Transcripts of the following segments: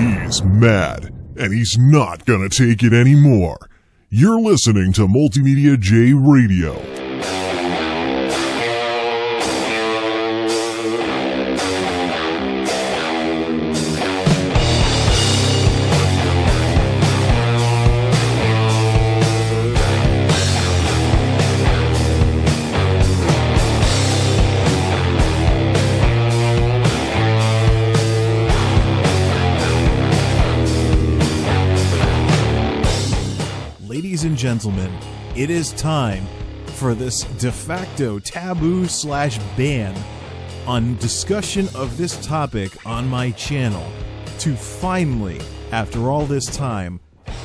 He's mad, and he's not gonna take it anymore. You're listening to MultimediaJay Radio. Ladies and gentlemen, it is time for this de facto taboo / ban on discussion of this topic on my channel to finally, after all this time,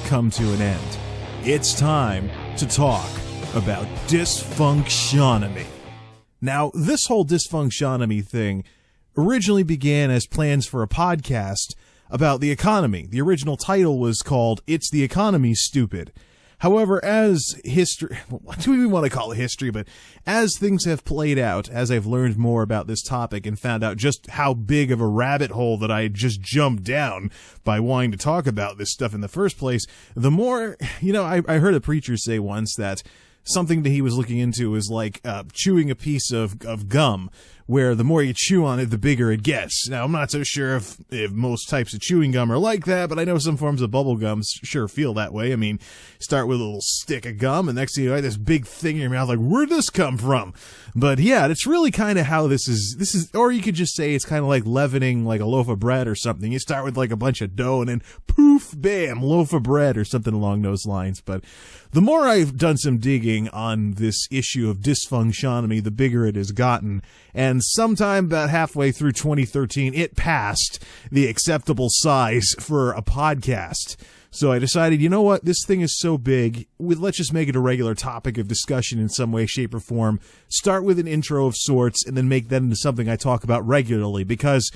come to an end. It's time to talk about dysfunctionomy. Now, this whole dysfunctionomy thing originally began as plans for a podcast about the economy. The original title was called It's the Economy, Stupid. However, as history, what do we even want to call it history, but as things have played out, as I've learned more about this topic and found out just how big of a rabbit hole that I had just jumped down by wanting to talk about this stuff in the first place, the more, I heard a preacher say once that something that he was looking into is like chewing a piece of gum, where the more you chew on it, the bigger it gets. Now, I'm not so sure if most types of chewing gum are like that, but I know some forms of bubble gum sure feel that way. I mean, start with a little stick of gum, and next thing you know, this big thing in your mouth, like, where'd this come from? But yeah, it's really kind of how this is, or you could just say it's kind of like leavening like a loaf of bread or something. You start with like a bunch of dough, and then poof, bam, loaf of bread or something along those lines. But the more I've done some digging on this issue of dysfunctionomy, the bigger it has gotten. And sometime about halfway through 2013, it passed the acceptable size for a podcast. So I decided, you know what, this thing is so big, let's just make it a regular topic of discussion in some way, shape, or form. Start with an intro of sorts, and then make that into something I talk about regularly. Because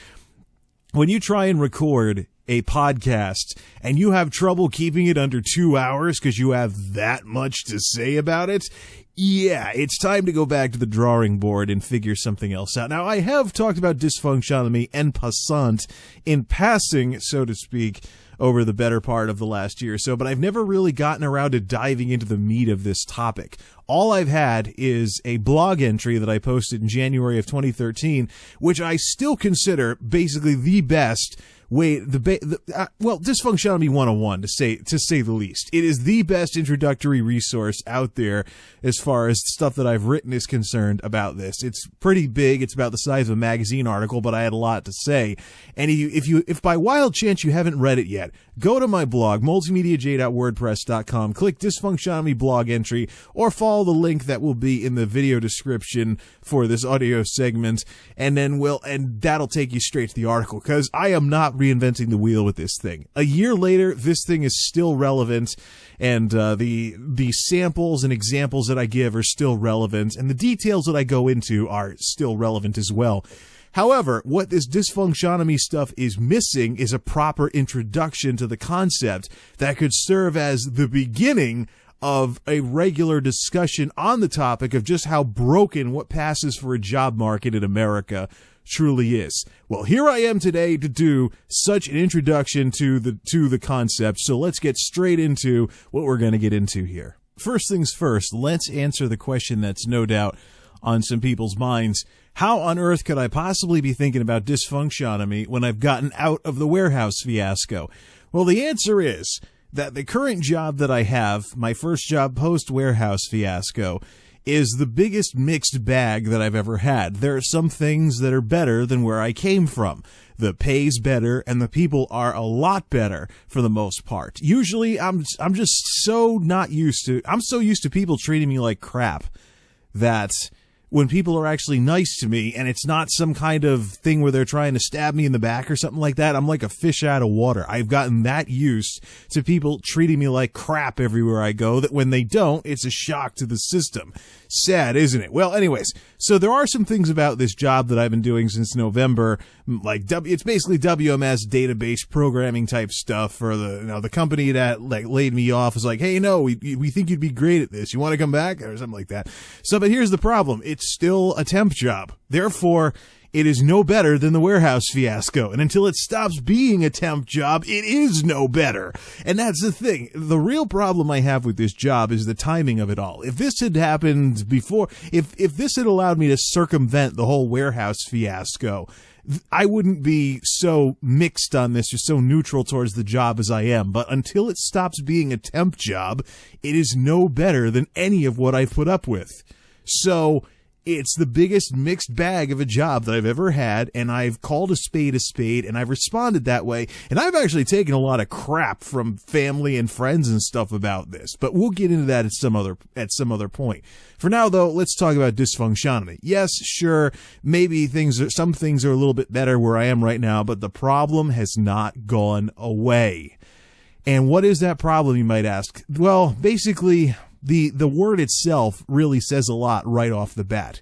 when you try and record a podcast and you have trouble keeping it under 2 hours because you have that much to say about it, yeah, it's time to go back to the drawing board and figure something else out. Now, I have talked about dysfunctionomy en passant, in passing, so to speak, over the better part of the last year or so, but I've never really gotten around to diving into the meat of this topic. All I've had is a blog entry that I posted in January of 2013, which I still consider basically the best way, Dysfunctionomy 101, to say the least. It is the best introductory resource out there as far as stuff that I've written is concerned about this. It's pretty big. It's about the size of a magazine article, but I had a lot to say. And if by wild chance you haven't read it yet, go to my blog, multimediajay.wordpress.com, click Dysfunctionomy Blog Entry, or follow the link that will be in the video description for this audio segment, and that'll take you straight to the article, because I am not reinventing the wheel with this thing. A year later, this thing is still relevant, and the samples and examples that I give are still relevant, and the details that I go into are still relevant as well. However, what this dysfunctionomy stuff is missing is a proper introduction to the concept that could serve as the beginning of a regular discussion on the topic of just how broken what passes for a job market in America truly is. Well, here I am today to do such an introduction to the concept, so let's get straight into what we're going to get into here. First things first, let's answer the question that's no doubt on some people's minds. How on earth could I possibly be thinking about dysfunctionomy when I've gotten out of the warehouse fiasco? Well, the answer is that the current job that I have, my first job post-warehouse fiasco, is the biggest mixed bag that I've ever had. There are some things that are better than where I came from. The pay's better, and the people are a lot better for the most part. Usually, I'm just so used to people treating me like crap that when people are actually nice to me and it's not some kind of thing where they're trying to stab me in the back or something like that, I'm like a fish out of water. I've gotten that used to people treating me like crap everywhere I go that when they don't, it's a shock to the system. Sad, isn't it? Well, anyways, so there are some things about this job that I've been doing since November, like it's basically WMS database programming type stuff for the company that laid me off was like, hey, we think you'd be great at this. You want to come back or something like that. So, but here's the problem. It's still a temp job. Therefore, it is no better than the warehouse fiasco. And until it stops being a temp job, it is no better. And that's the thing. The real problem I have with this job is the timing of it all. If this had happened before, if this had allowed me to circumvent the whole warehouse fiasco, I wouldn't be so mixed on this or so neutral towards the job as I am. But until it stops being a temp job, it is no better than any of what I've put up with. So it's the biggest mixed bag of a job that I've ever had, and I've called a spade, and I've responded that way. And I've actually taken a lot of crap from family and friends and stuff about this, but we'll get into that at some other point. For now, though, let's talk about dysfunctionomy. Yes, sure, maybe some things are a little bit better where I am right now, but the problem has not gone away. And what is that problem, you might ask? Well, basically, the word itself really says a lot right off the bat.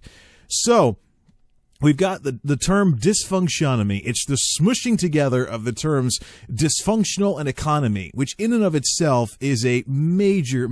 So we've got the term dysfunctionomy. It's the smushing together of the terms dysfunctional and economy, which in and of itself is a major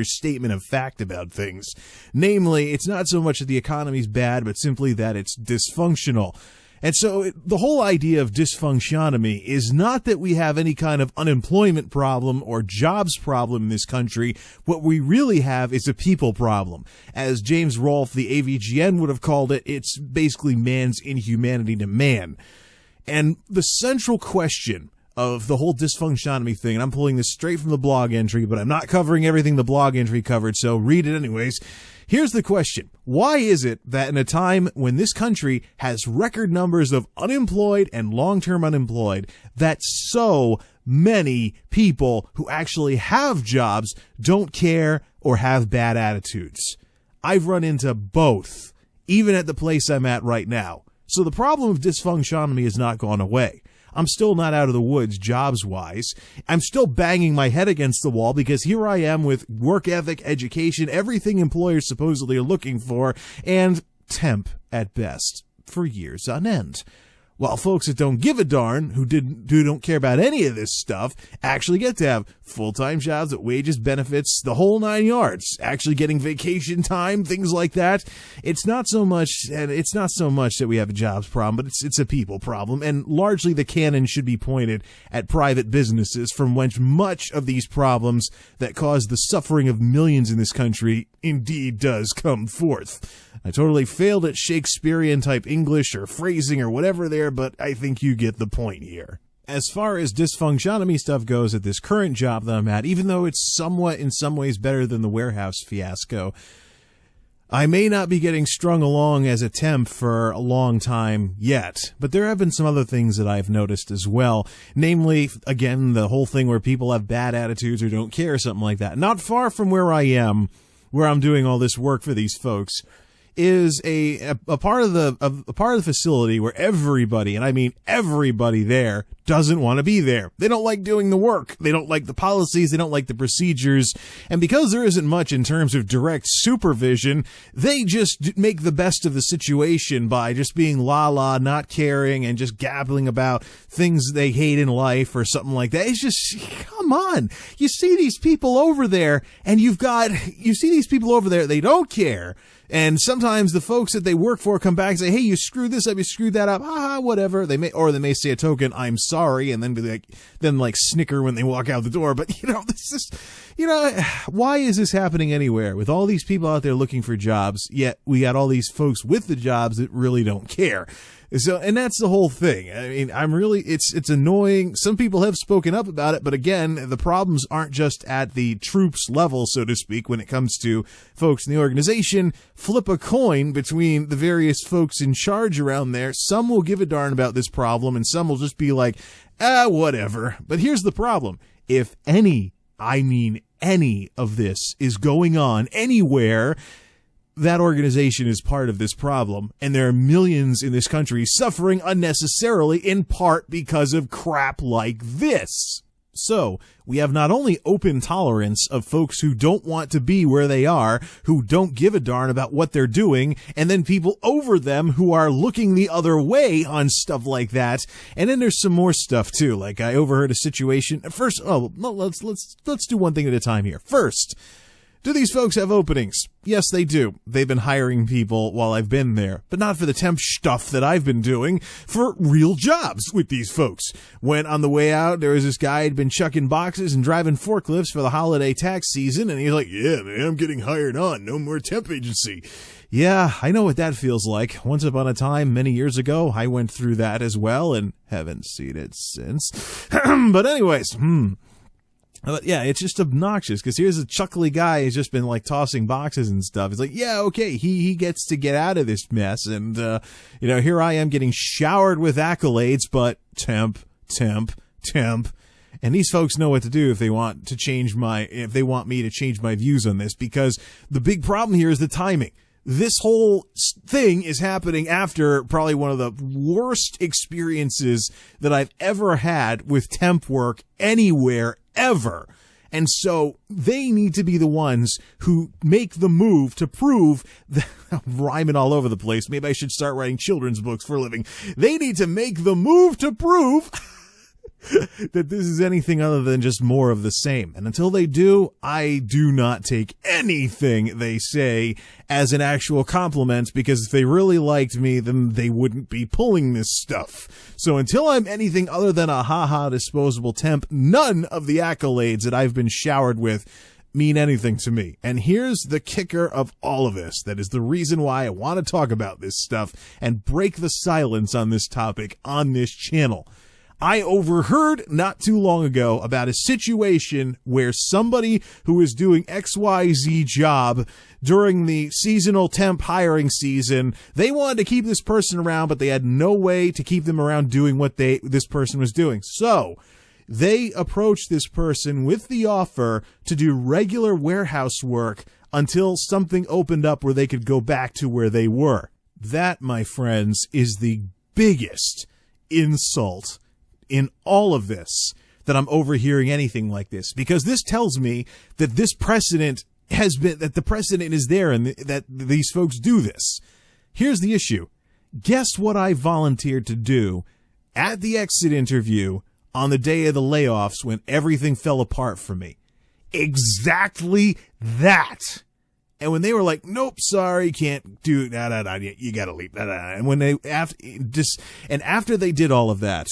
statement of fact about things. Namely, it's not so much that the economy's bad, but simply that it's dysfunctional. And so the whole idea of dysfunctionomy is not that we have any kind of unemployment problem or jobs problem in this country. What we really have is a people problem. As James Rolfe, the AVGN, would have called it, it's basically man's inhumanity to man. And the central question of the whole dysfunctionomy thing, and I'm pulling this straight from the blog entry, but I'm not covering everything the blog entry covered, so read it anyways. Here's the question. Why is it that in a time when this country has record numbers of unemployed and long-term unemployed, that so many people who actually have jobs don't care or have bad attitudes? I've run into both, even at the place I'm at right now. So the problem of dysfunctionomy has not gone away. I'm still not out of the woods jobs-wise. I'm still banging my head against the wall because here I am with work ethic, education, everything employers supposedly are looking for, and temp at best for years on end. While folks that don't give a darn, who don't care about any of this stuff, actually get to have full-time jobs with wages, benefits, the whole 9 yards, actually getting vacation time, things like that. It's not so much that we have a jobs problem, but it's a people problem, and largely the cannon should be pointed at private businesses, from which much of these problems that cause the suffering of millions in this country indeed does come forth. I totally failed at Shakespearean type English or phrasing or whatever there, but I think you get the point here. As far as dysfunctionomy stuff goes at this current job that I'm at, even though it's somewhat in some ways better than the warehouse fiasco, I may not be getting strung along as a temp for a long time yet, but there have been some other things that I've noticed as well. Namely, again, the whole thing where people have bad attitudes or don't care, something like that. Not far from where I am, where I'm doing all this work for these folks, is a part of the facility where everybody, and I mean everybody there, doesn't want to be there. They don't like doing the work. They don't like the policies. They don't like the procedures. And because there isn't much in terms of direct supervision, they just make the best of the situation by just being la-la, not caring, and just gabbling about things they hate in life or something like that. It's just, come on. You see these people over there, and you see these people over there, they don't care. And sometimes the folks that they work for come back and say, hey, you screwed this up, you screwed that up, whatever. They may say a token, I'm sorry, and then be like snicker when they walk out the door. But, this is, why is this happening anywhere? With all these people out there looking for jobs, yet we got all these folks with the jobs that really don't care. So, and that's the whole thing. I mean, it's annoying. Some people have spoken up about it, but again, the problems aren't just at the troops level, so to speak, when it comes to folks in the organization. Flip a coin between the various folks in charge around there. Some will give a darn about this problem, and some will just be like, whatever. But here's the problem. If any of this is going on anywhere, that organization is part of this problem, and there are millions in this country suffering unnecessarily, in part because of crap like this. So, we have not only open tolerance of folks who don't want to be where they are, who don't give a darn about what they're doing, and then people over them who are looking the other way on stuff like that. And then there's some more stuff too. Like, I overheard a situation. First, let's do one thing at a time here. First, Do these folks have openings? Yes, they do. They've been hiring people while I've been there, but not for the temp stuff that I've been doing, for real jobs with these folks. When on the way out, there was this guy who'd been chucking boxes and driving forklifts for the holiday tax season, and he's like, yeah, man, I'm getting hired on. No more temp agency. Yeah, I know what that feels like. Once upon a time, many years ago, I went through that as well, and haven't seen it since. But anyways, But yeah, it's just obnoxious, because here's a chuckly guy who's just been like tossing boxes and stuff. He's like, yeah, okay, he gets to get out of this mess. And, here I am getting showered with accolades, but temp. And these folks know what to do if they want me to change my views on this, because the big problem here is the timing. This whole thing is happening after probably one of the worst experiences that I've ever had with temp work anywhere, ever. And so they need to be the ones who make the move to prove that I'm rhyming all over the place. Maybe I should start writing children's books for a living. They need to make the move to prove that this is anything other than just more of the same. And until they do, I do not take anything they say as an actual compliment, because if they really liked me, then they wouldn't be pulling this stuff. So until I'm anything other than a ha-ha disposable temp, none of the accolades that I've been showered with mean anything to me. And here's the kicker of all of this. That is the reason why I want to talk about this stuff and break the silence on this topic on this channel. I overheard not too long ago about a situation where somebody who was doing XYZ job during the seasonal temp hiring season, they wanted to keep this person around, but they had no way to keep them around doing what this person was doing. So they approached this person with the offer to do regular warehouse work until something opened up where they could go back to where they were. That, my friends, is the biggest insult in all of this, that I'm overhearing anything like this, because this tells me that this precedent that the precedent is there and that these folks do this. Here's the issue. Guess what I volunteered to do at the exit interview on the day of the layoffs when everything fell apart for me? Exactly that. And when they were like, nope, sorry, can't do, you gotta leave, and after they did all of that,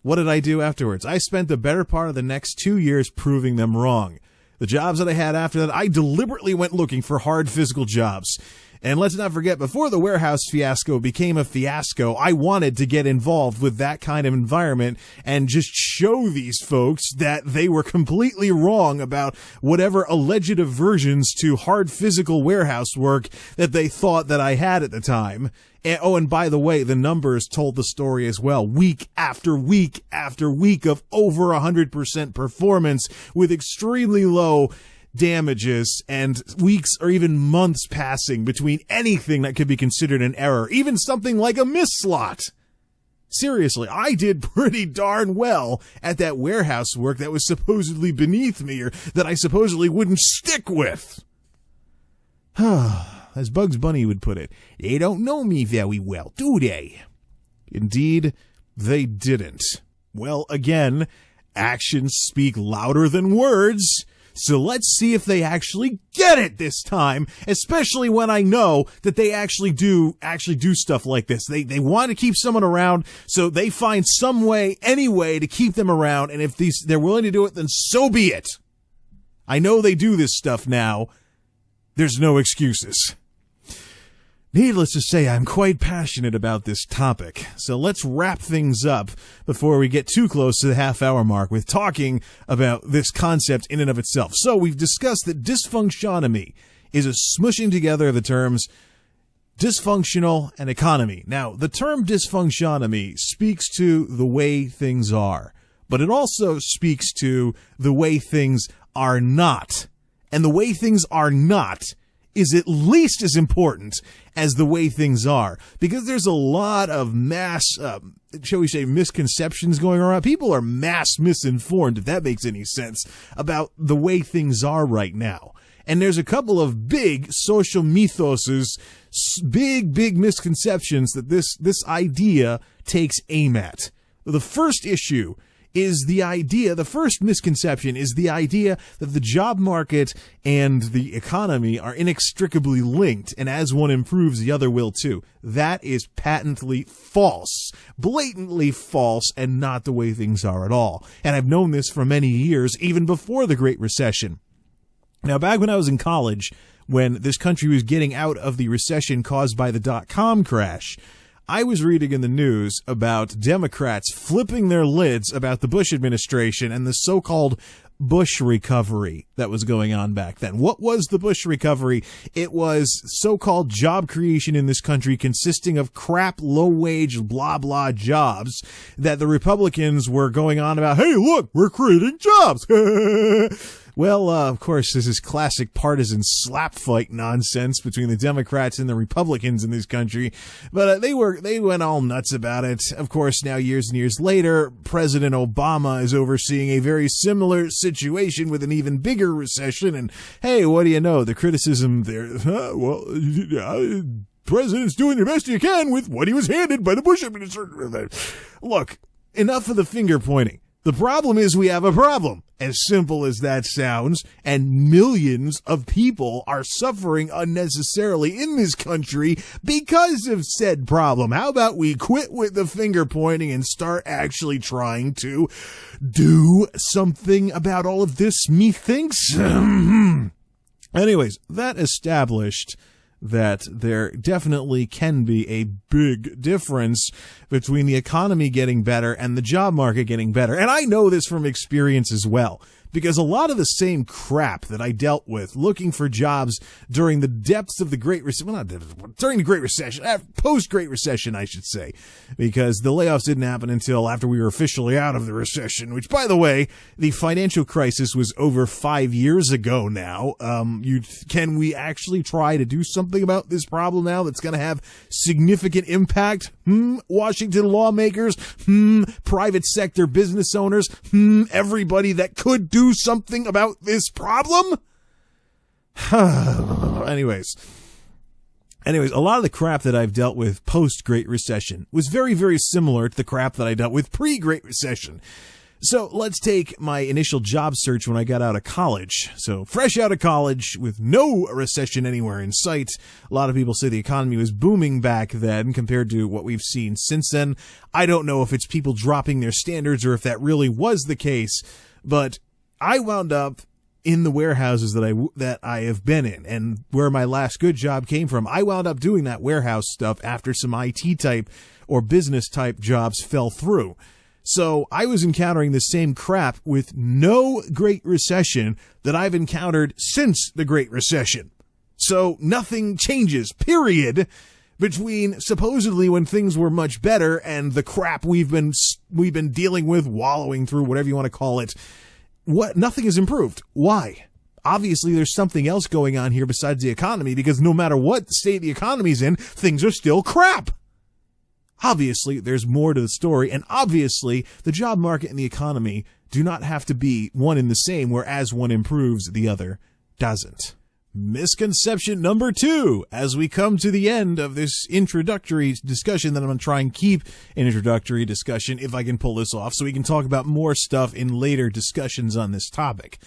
what did I do afterwards? I spent the better part of the next 2 years proving them wrong. The jobs that I had after that, I deliberately went looking for hard physical jobs. And let's not forget, before the warehouse fiasco became a fiasco, I wanted to get involved with that kind of environment and just show these folks that they were completely wrong about whatever alleged aversions to hard physical warehouse work that they thought that I had at the time. And by the way, the numbers told the story as well. Week after week after week of over 100% performance with extremely low damages, and weeks or even months passing between anything that could be considered an error, even something like a miss slot. Seriously, I did pretty darn well at that warehouse work that was supposedly beneath me, or that I supposedly wouldn't stick with. As Bugs Bunny would put it, they don't know me very well, do they? Indeed, they didn't. Well, again, actions speak louder than words. So let's see if they actually get it this time, especially when I know that they actually do stuff like this. They want to keep someone around, so they find some way, any way, to keep them around, and if they're willing to do it, then so be it. I know they do this stuff now. There's no excuses. Needless to say, I'm quite passionate about this topic, so let's wrap things up before we get too close to the half-hour mark with talking about this concept in and of itself. So we've discussed that dysfunctionomy is a smushing together of the terms dysfunctional and economy. Now, the term dysfunctionomy speaks to the way things are, but it also speaks to the way things are not. And the way things are not is at least as important as the way things are, because there's a lot of mass, shall we say, misconceptions going around. People are mass misinformed, if that makes any sense, about the way things are right now. And there's a couple of big social mythoses, big misconceptions that this idea takes aim at. The first issue is the idea, the first misconception is the idea that the job market and the economy are inextricably linked, and as one improves, the other will too. That is patently false, blatantly false, and not the way things are at all. And I've known this for many years, even before the Great Recession. Now, back when I was in college, when this country was getting out of the recession caused by the dot-com crash, I was reading in the news about Democrats flipping their lids about the Bush administration and the so-called Bush recovery that was going on back then. What was the Bush recovery? It was so-called job creation in this country consisting of crap, low-wage, blah-blah jobs that the Republicans were going on about, hey, look, we're creating jobs. Well, of course, this is classic partisan slap fight nonsense between the Democrats and the Republicans in this country, but they went all nuts about it. Of course, now years and years later, President Obama is overseeing a very similar situation with an even bigger recession, and hey, what do you know? The criticism there, President's doing the best he can with what he was handed by the Bush administration. Look, enough of the finger pointing. The problem is we have a problem, as simple as that sounds, and millions of people are suffering unnecessarily in this country because of said problem. How about we quit with the finger pointing and start actually trying to do something about all of this, methinks? Anyways, that established that there definitely can be a big difference between the economy getting better and the job market getting better. And I know this from experience as well, because a lot of the same crap that I dealt with looking for jobs during the depths of the Great Recession, well, not during the Great Recession, post-Great Recession, I should say, because the layoffs didn't happen until after we were officially out of the recession, which, by the way, the financial crisis was over 5 years ago now. Can we actually try to do something about this problem now that's going to have significant impact? Washington lawmakers, private sector business owners, everybody that could do something about this problem? Anyways, a lot of the crap that I've dealt with post-Great Recession was very, very similar to the crap that I dealt with pre-Great Recession. So let's take my initial job search when I got out of college. So fresh out of college with no recession anywhere in sight. A lot of people say the economy was booming back then compared to what we've seen since then. I don't know if it's people dropping their standards or if that really was the case, but I wound up in the warehouses that I have been in, and where my last good job came from. I wound up doing that warehouse stuff after some IT type or business type jobs fell through. So I was encountering the same crap with no Great Recession that I've encountered since the Great Recession. So nothing changes, period, between supposedly when things were much better and the crap we've been dealing with, wallowing through, whatever you want to call it. Nothing has improved. Why? Obviously, there's something else going on here besides the economy, because no matter what state the economy's in, things are still crap. Obviously, there's more to the story, and obviously, the job market and the economy do not have to be one and the same, where as one improves, the other doesn't. Misconception number 2, as we come to the end of this introductory discussion that I'm going to try and keep an introductory discussion if I can pull this off, so we can talk about more stuff in later discussions on this topic.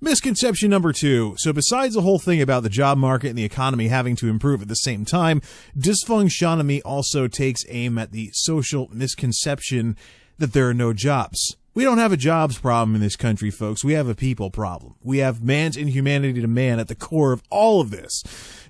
Misconception number 2. So besides the whole thing about the job market and the economy having to improve at the same time, dysfunctionomy also takes aim at the social misconception that there are no jobs. We don't have a jobs problem in this country, folks. We have a people problem. We have man's inhumanity to man at the core of all of this.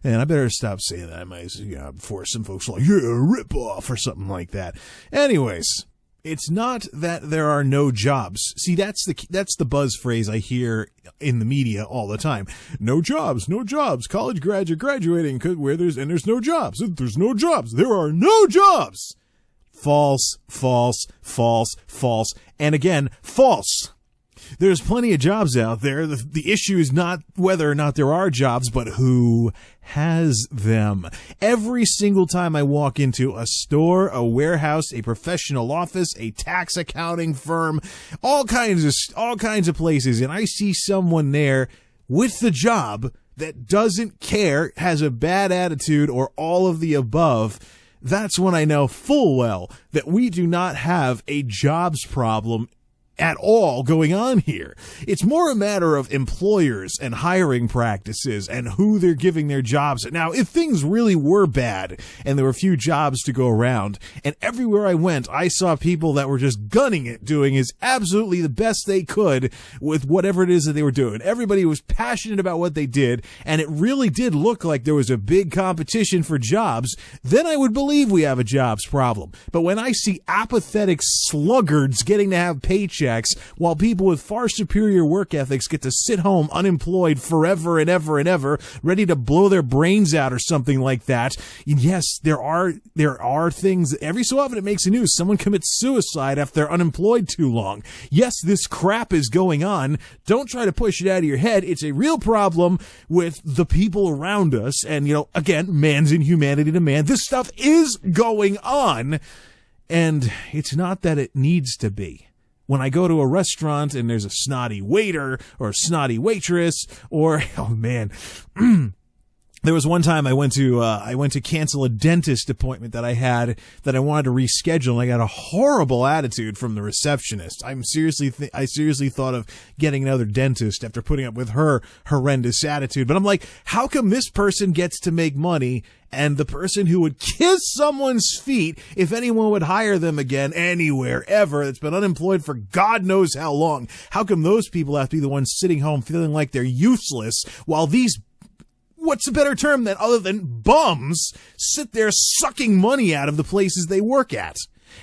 And I better stop saying that. I might, before some folks are like, rip off or something like that. Anyways, it's not that there are no jobs. See, that's the buzz phrase I hear in the media all the time. No jobs, no jobs. College graduating where there's no jobs. There's no jobs. There are no jobs. False, false, false, false, and again, false. There's plenty of jobs out there. The issue is not whether or not there are jobs, but who has them. Every single time I walk into a store, a warehouse, a professional office, a tax accounting firm, all kinds of places, and I see someone there with the job that doesn't care, has a bad attitude, or all of the above, that's when I know full well that we do not have a jobs problem at all going on here. It's more a matter of employers and hiring practices and who they're giving their jobs. Now, if things really were bad and there were few jobs to go around, and everywhere I went, I saw people that were just gunning it, doing is absolutely the best they could with whatever it is that they were doing. Everybody was passionate about what they did, and it really did look like there was a big competition for jobs, then I would believe we have a jobs problem. But when I see apathetic sluggards getting to have paychecks while people with far superior work ethics get to sit home unemployed forever and ever and ever, ready to blow their brains out or something like that. Yes, there are things. Every so often it makes the news. Someone commits suicide after they're unemployed too long. Yes, this crap is going on. Don't try to push it out of your head. It's a real problem with the people around us. And, again, man's inhumanity to man. This stuff is going on. And it's not that it needs to be. When I go to a restaurant and there's a snotty waiter or a snotty waitress or, oh man, there was one time I went to cancel a dentist appointment that I had that I wanted to reschedule, and I got a horrible attitude from the receptionist. I seriously thought of getting another dentist after putting up with her horrendous attitude. But I'm like, how come this person gets to make money and the person who would kiss someone's feet if anyone would hire them again anywhere, ever, that's been unemployed for God knows how long, how come those people have to be the ones sitting home feeling like they're useless while these, what's a better term other than bums, sit there sucking money out of the places they work at?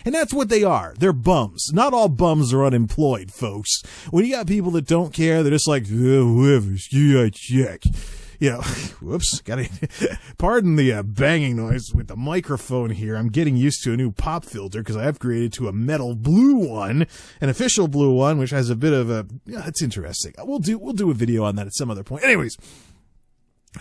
And that's what they are. They're bums. Not all bums are unemployed, folks. When you got people that don't care, they're just like, whoever, check. Whoops, pardon the banging noise with the microphone here. I'm getting used to a new pop filter because I upgraded to a metal blue one, an official blue one, which has a bit of it's interesting. We'll do a video on that at some other point. Anyways.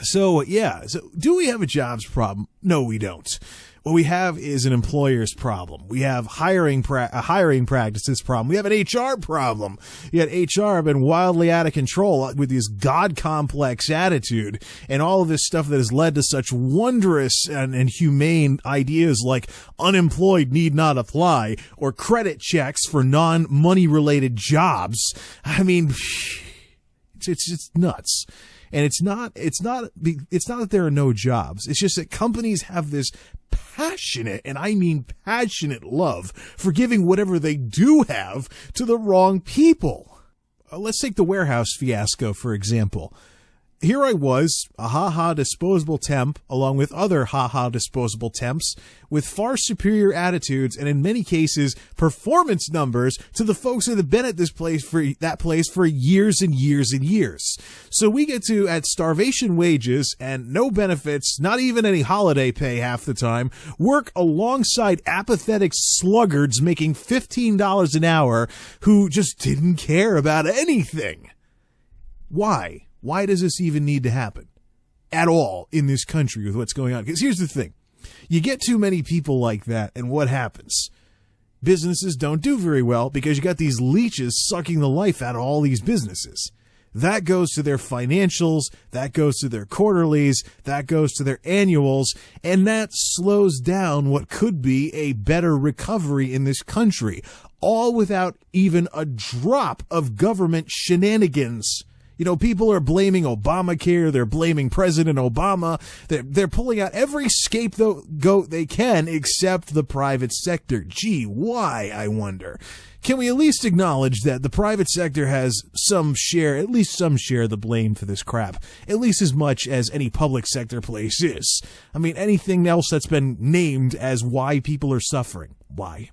So do we have a jobs problem? No, we don't. What we have is an employer's problem. We have a hiring practices problem. We have an HR problem. Yet HR have been wildly out of control with this God complex attitude and all of this stuff that has led to such wondrous and humane ideas like unemployed need not apply or credit checks for non-money related jobs. I mean, it's nuts. And it's not that there are no jobs. It's just that companies have this passionate, and I mean passionate, love for giving whatever they do have to the wrong people. Let's take the warehouse fiasco, for example. Here I was, a ha-ha disposable temp, along with other ha-ha disposable temps, with far superior attitudes and in many cases performance numbers to the folks that have been at that place for years and years and years. So we get to, at starvation wages and no benefits, not even any holiday pay half the time, work alongside apathetic sluggards making $15 an hour who just didn't care about anything. Why? Why does this even need to happen at all in this country with what's going on? Because here's the thing. You get too many people like that, and what happens? Businesses don't do very well because you got these leeches sucking the life out of all these businesses. That goes to their financials, that goes to their quarterlies, that goes to their annuals, and that slows down what could be a better recovery in this country, all without even a drop of government shenanigans. People are blaming Obamacare. They're blaming President Obama. They're pulling out every scapegoat they can except the private sector. Gee, why, I wonder? Can we at least acknowledge that the private sector has at least some share of the blame for this crap, at least as much as any public sector place is? I mean, anything else that's been named as why people are suffering. Why?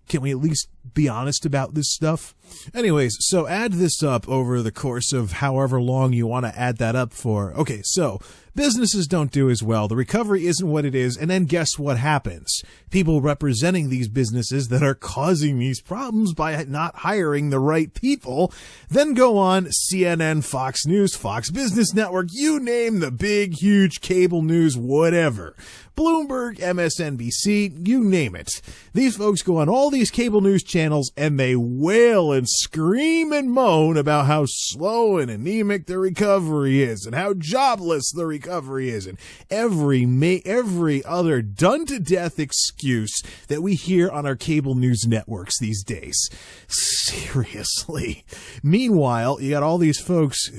Can we at least be honest about this stuff? Anyways, so add this up over the course of however long you want to add that up for. Okay, so businesses don't do as well. The recovery isn't what it is. And then guess what happens? People representing these businesses that are causing these problems by not hiring the right people then go on CNN, Fox News, Fox Business Network, you name the big, huge cable news, whatever. Bloomberg, MSNBC, you name it. These folks go on all these cable news channels and they wail and scream and moan about how slow and anemic the recovery is and how jobless the recovery is and every other done-to-death excuse that we hear on our cable news networks these days. Seriously. Meanwhile, you got all these folks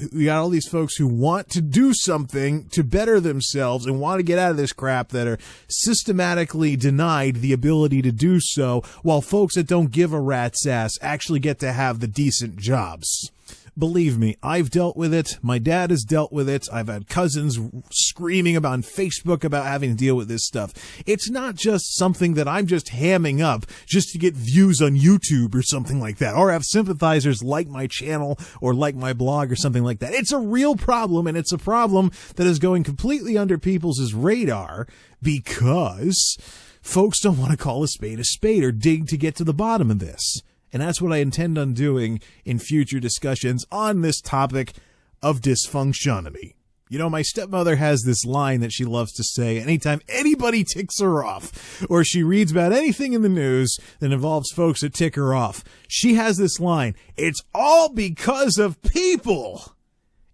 who want to do something to better themselves and want to get out of this crap that are systematically denied the ability to do so, while folks that don't give a rat's ass actually get to have the decent jobs. Believe me, I've dealt with it. My dad has dealt with it. I've had cousins screaming about on Facebook about having to deal with this stuff. It's not just something that I'm just hamming up just to get views on YouTube or something like that, or have sympathizers like my channel or like my blog or something like that. It's a real problem, and it's a problem that is going completely under people's radar because folks don't want to call a spade or dig to get to the bottom of this. And that's what I intend on doing in future discussions on this topic of dysfunctionomy. You know, my stepmother has this line that she loves to say anytime anybody ticks her off, or she reads about anything in the news that involves folks that tick her off. She has this line, "It's all because of people."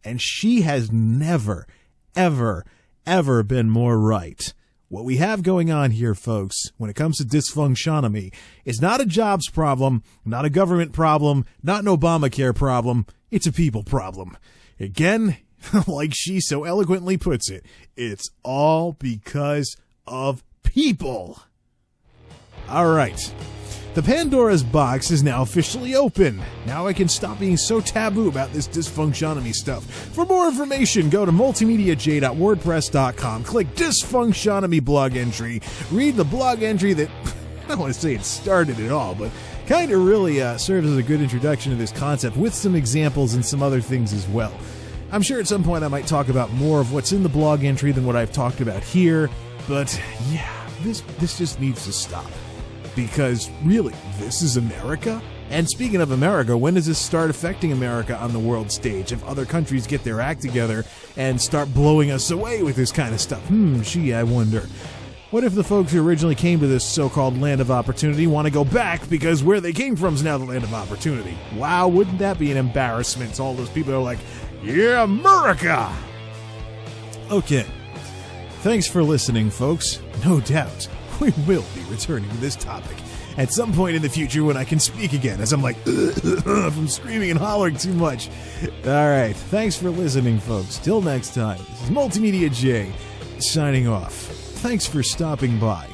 And she has never, ever, ever been more right. What we have going on here, folks, when it comes to dysfunctionomy, is not a jobs problem, not a government problem, not an Obamacare problem. It's a people problem. Again, like she so eloquently puts it, it's all because of people. All right. The Pandora's box is now officially open. Now I can stop being so taboo about this dysfunctionomy stuff. For more information, go to multimediajay.wordpress.com. Click Dysfunctionomy Blog Entry. Read the blog entry that, I don't want to say it started it all, but kind of really serves as a good introduction to this concept with some examples and some other things as well. I'm sure at some point I might talk about more of what's in the blog entry than what I've talked about here, but yeah, this just needs to stop. Because, really, this is America? And speaking of America, when does this start affecting America on the world stage? If other countries get their act together and start blowing us away with this kind of stuff? I wonder. What if the folks who originally came to this so-called land of opportunity want to go back because where they came from is now the land of opportunity? Wow, wouldn't that be an embarrassment to all those people who are like, yeah, America! Okay. Thanks for listening, folks. No doubt we will be returning to this topic at some point in the future when I can speak again, as I'm like, from screaming and hollering too much. All right. Thanks for listening, folks. Till next time, this is MultimediaJay signing off. Thanks for stopping by.